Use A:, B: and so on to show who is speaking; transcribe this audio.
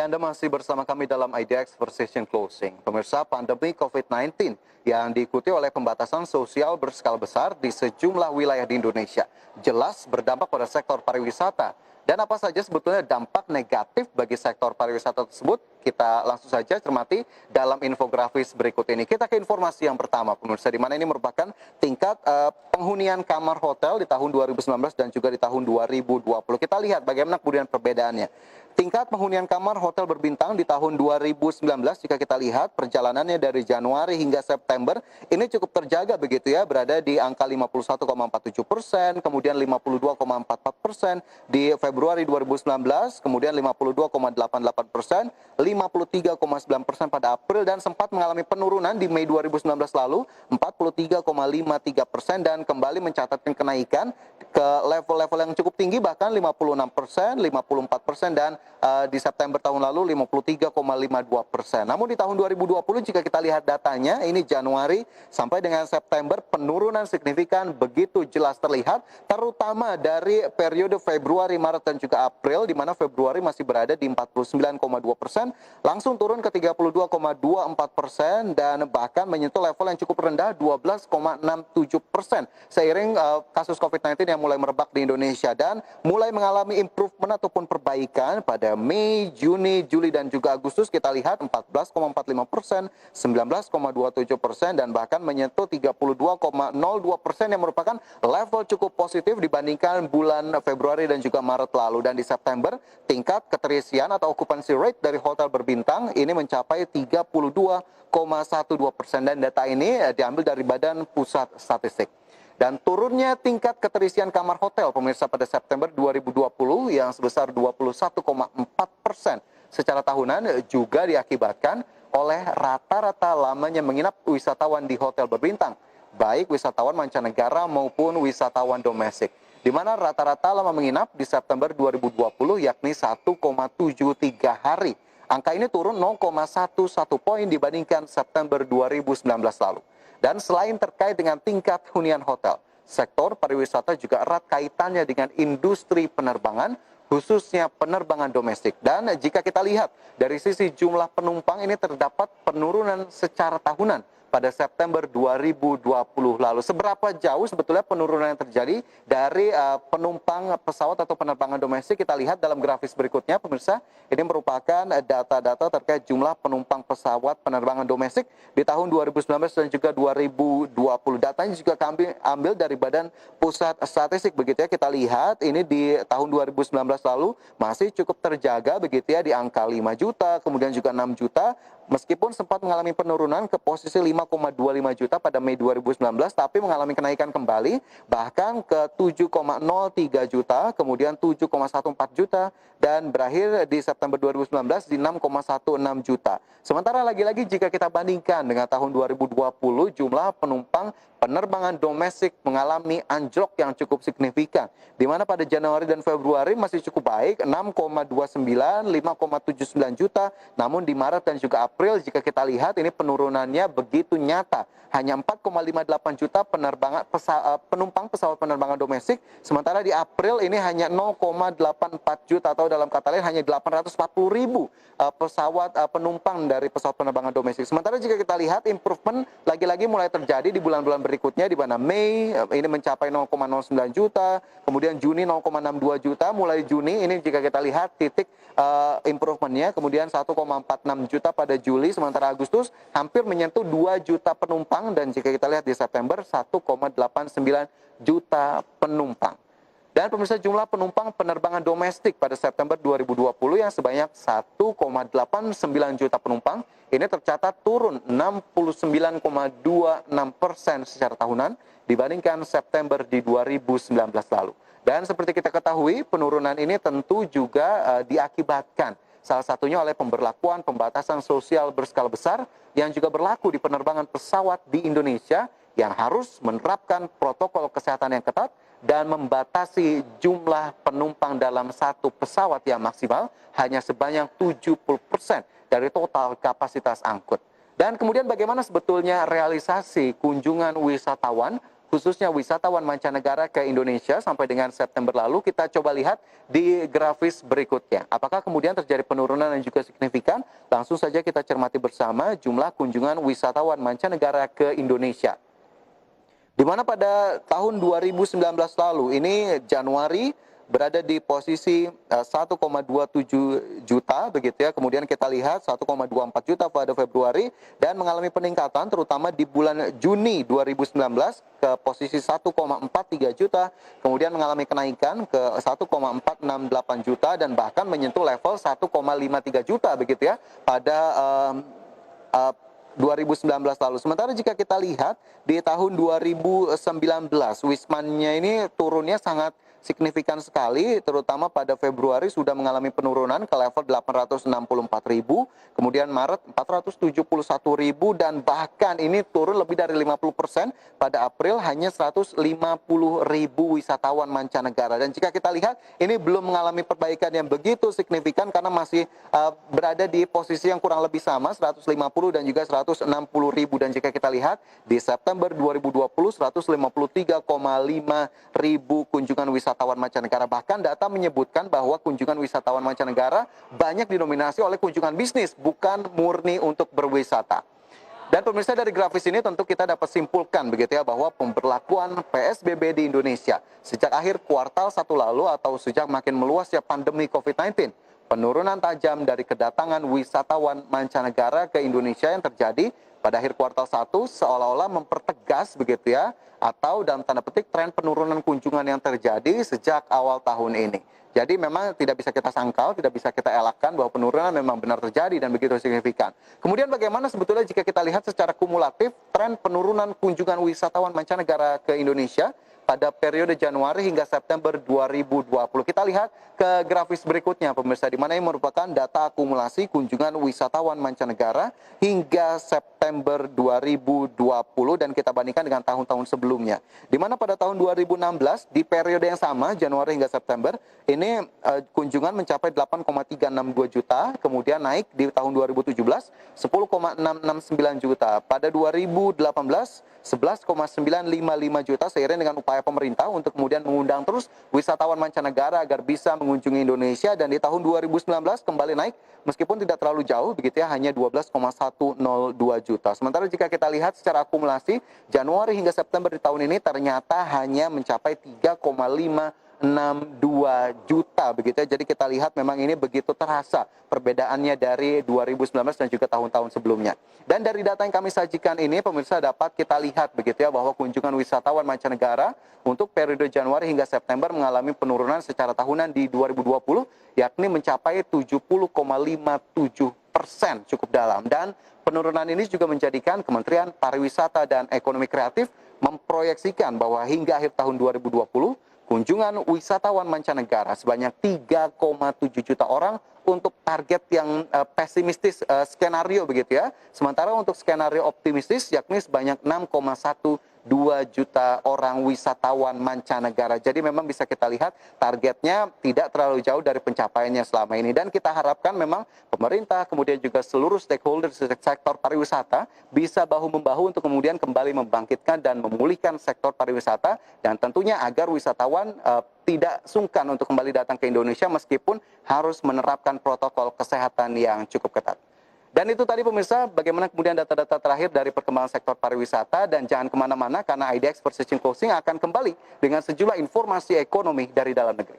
A: Ya, Anda masih bersama kami dalam IDX Precision Closing. Pemirsa, pandemi COVID-19 yang diikuti oleh pembatasan sosial berskala besar di sejumlah wilayah di Indonesia jelas berdampak pada sektor pariwisata. Dan apa saja sebetulnya dampak negatif bagi sektor pariwisata tersebut? Kita langsung saja cermati dalam infografis berikut ini. Kita ke informasi yang pertama, pemirsa, di mana ini merupakan tingkat penghunian kamar hotel di tahun 2019 dan juga di tahun 2020. Kita lihat bagaimana kemudian perbedaannya. Tingkat penghunian kamar hotel berbintang di tahun 2019 jika kita lihat perjalanannya dari Januari hingga September ini cukup terjaga begitu ya, berada di angka 51,47%, kemudian 52,44% di Februari 2019, kemudian 52,88%, 53,9% pada April dan sempat mengalami penurunan di Mei 2019 lalu 43,53% dan kembali mencatatkan kenaikan ke level-level yang cukup tinggi bahkan 56%, 54% dan di September tahun lalu 53,52%. Namun di tahun 2020 jika kita lihat datanya, ini Januari sampai dengan September penurunan signifikan begitu jelas terlihat, terutama dari periode Februari, Maret dan juga April, di mana Februari masih berada di 49,2%, langsung turun ke 32,24% dan bahkan menyentuh level yang cukup rendah 12,67% seiring kasus COVID-19 yang mulai merebak di Indonesia dan mulai mengalami improvement ataupun perbaikan pada Mei, Juni, Juli, dan juga Agustus. Kita lihat 14,45%, 19,27%, dan bahkan menyentuh 32,02% yang merupakan level cukup positif dibandingkan bulan Februari dan juga Maret lalu. Dan di September, tingkat keterisian atau occupancy rate dari hotel berbintang ini mencapai 32,12%, dan data ini diambil dari Badan Pusat Statistik. Dan turunnya tingkat keterisian kamar hotel pemirsa pada September 2020 yang sebesar 21,4% secara tahunan juga diakibatkan oleh rata-rata lamanya menginap wisatawan di hotel berbintang, baik wisatawan mancanegara maupun wisatawan domestik, di mana rata-rata lama menginap di September 2020 yakni 1,73 hari. Angka ini turun 0,11 poin dibandingkan September 2019 lalu. Dan selain terkait dengan tingkat hunian hotel, sektor pariwisata juga erat kaitannya dengan industri penerbangan, khususnya penerbangan domestik. Dan jika kita lihat dari sisi jumlah penumpang ini terdapat penurunan secara tahunan pada September 2020 lalu. Seberapa jauh sebetulnya penurunan yang terjadi dari penumpang pesawat atau penerbangan domestik? Kita lihat dalam grafis berikutnya, pemirsa. Ini merupakan data-data terkait jumlah penumpang pesawat penerbangan domestik di tahun 2019 dan juga 2020. Datanya juga kami ambil dari Badan Pusat Statistik begitu ya. Kita lihat ini di tahun 2019 lalu masih cukup terjaga begitu ya di angka 5 juta, kemudian juga 6 juta. Meskipun sempat mengalami penurunan ke posisi 5,25 juta pada Mei 2019, tapi mengalami kenaikan kembali bahkan ke 7,03 juta, kemudian 7,14 juta, dan berakhir di September 2019 di 6,16 juta. Sementara lagi-lagi jika kita bandingkan dengan tahun 2020, jumlah penumpang penerbangan domestik mengalami anjlok yang cukup signifikan, di mana pada Januari dan Februari masih cukup baik, 6,29, 5,79 juta, namun di Maret dan juga April jika kita lihat ini penurunannya begitu nyata, hanya 4,58 juta penumpang pesawat penerbangan domestik, sementara di April ini hanya 0,84 juta atau dalam kata lain hanya 840 ribu pesawat penumpang dari pesawat penerbangan domestik. Sementara jika kita lihat improvement lagi-lagi mulai terjadi di bulan-bulan berikutnya, di mana Mei ini mencapai 0,09 juta, kemudian Juni 0,62 juta, mulai Juni ini jika kita lihat titik improvementnya, kemudian 1,46 juta pada Juli, sementara Agustus hampir menyentuh 2 juta penumpang, dan jika kita lihat di September 1,89 juta penumpang. Dan pemirsa, jumlah penumpang penerbangan domestik pada September 2020 yang sebanyak 1,89 juta penumpang ini tercatat turun 69,26% secara tahunan dibandingkan September di 2019 lalu. Dan seperti kita ketahui, penurunan ini tentu juga diakibatkan salah satunya oleh pemberlakuan pembatasan sosial berskala besar yang juga berlaku di penerbangan pesawat di Indonesia yang harus menerapkan protokol kesehatan yang ketat dan membatasi jumlah penumpang dalam satu pesawat yang maksimal hanya sebanyak 70% dari total kapasitas angkut. Dan kemudian bagaimana sebetulnya realisasi kunjungan wisatawan khususnya wisatawan mancanegara ke Indonesia sampai dengan September lalu. Kita coba lihat di grafis berikutnya. Apakah kemudian terjadi penurunan yang juga signifikan? Langsung saja kita cermati bersama jumlah kunjungan wisatawan mancanegara ke Indonesia. Di mana pada tahun 2019 lalu, ini Januari berada di posisi 1,27 juta begitu ya. Kemudian kita lihat 1,24 juta pada Februari dan mengalami peningkatan terutama di bulan Juni 2019 ke posisi 1,43 juta, kemudian mengalami kenaikan ke 1,468 juta dan bahkan menyentuh level 1,53 juta begitu ya pada 2019 lalu. Sementara jika kita lihat di tahun 2019, Wisman-nya ini turunnya sangat signifikan sekali, terutama pada Februari sudah mengalami penurunan ke level 864.000, kemudian Maret 471.000, dan bahkan ini turun lebih dari 50%, pada April hanya 150.000 wisatawan mancanegara. Dan jika kita lihat, ini belum mengalami perbaikan yang begitu signifikan karena masih berada di posisi yang kurang lebih sama, 150 dan juga 160.000. Dan jika kita lihat, di September 2020, 153,5 ribu kunjungan wisatawan mancanegara. Bahkan data menyebutkan bahwa kunjungan wisatawan mancanegara banyak didominasi oleh kunjungan bisnis, bukan murni untuk berwisata. Dan pemirsa, dari grafis ini tentu kita dapat simpulkan begitu ya bahwa pemberlakuan PSBB di Indonesia sejak akhir kuartal 1 lalu atau sejak makin meluasnya pandemi COVID-19, penurunan tajam dari kedatangan wisatawan mancanegara ke Indonesia yang terjadi pada akhir kuartal 1 seolah-olah mempertegas begitu ya, atau dalam tanda petik tren penurunan kunjungan yang terjadi sejak awal tahun ini. Jadi memang tidak bisa kita sangkal, tidak bisa kita elakkan bahwa penurunan memang benar terjadi dan begitu signifikan. Kemudian bagaimana sebetulnya jika kita lihat secara kumulatif tren penurunan kunjungan wisatawan mancanegara ke Indonesia pada periode Januari hingga September 2020. Kita lihat ke grafis berikutnya pemirsa, di mana ini merupakan data akumulasi kunjungan wisatawan mancanegara hingga September 2020 dan kita bandingkan dengan tahun-tahun sebelumnya. Di mana pada tahun 2016 di periode yang sama Januari hingga September ini kunjungan mencapai 8,362 juta, kemudian naik di tahun 2017 10,669 juta. Pada 2018 11,955 juta seiring dengan upaya pemerintah untuk kemudian mengundang terus wisatawan mancanegara agar bisa mengunjungi Indonesia, dan di tahun 2019 kembali naik meskipun tidak terlalu jauh begitu ya, hanya 12,102 juta. Sementara jika kita lihat secara akumulasi Januari hingga September di tahun ini ternyata hanya mencapai 3,562 juta begitu ya. Jadi kita lihat memang ini begitu terasa perbedaannya dari 2019 dan juga tahun-tahun sebelumnya. Dan dari data yang kami sajikan ini pemirsa dapat kita lihat begitu ya bahwa kunjungan wisatawan mancanegara untuk periode Januari hingga September mengalami penurunan secara tahunan di 2020 yakni mencapai 70,57%, cukup dalam. Dan penurunan ini juga menjadikan Kementerian Pariwisata dan Ekonomi Kreatif memproyeksikan bahwa hingga akhir tahun 2020 kunjungan wisatawan mancanegara sebanyak 3,7 juta orang untuk target yang pesimistis skenario begitu ya. Sementara untuk skenario optimistis yakni sebanyak 6,12 juta orang wisatawan mancanegara. Jadi memang bisa kita lihat targetnya tidak terlalu jauh dari pencapaiannya selama ini. Dan kita harapkan memang pemerintah kemudian juga seluruh stakeholder sektor pariwisata bisa bahu-membahu untuk kemudian kembali membangkitkan dan memulihkan sektor pariwisata, dan tentunya agar wisatawan tidak sungkan untuk kembali datang ke Indonesia meskipun harus menerapkan protokol kesehatan yang cukup ketat. Dan itu tadi pemirsa, bagaimana kemudian data-data terakhir dari perkembangan sektor pariwisata, dan jangan kemana-mana karena IDX Precision Closing akan kembali dengan sejumlah informasi ekonomi dari dalam negeri.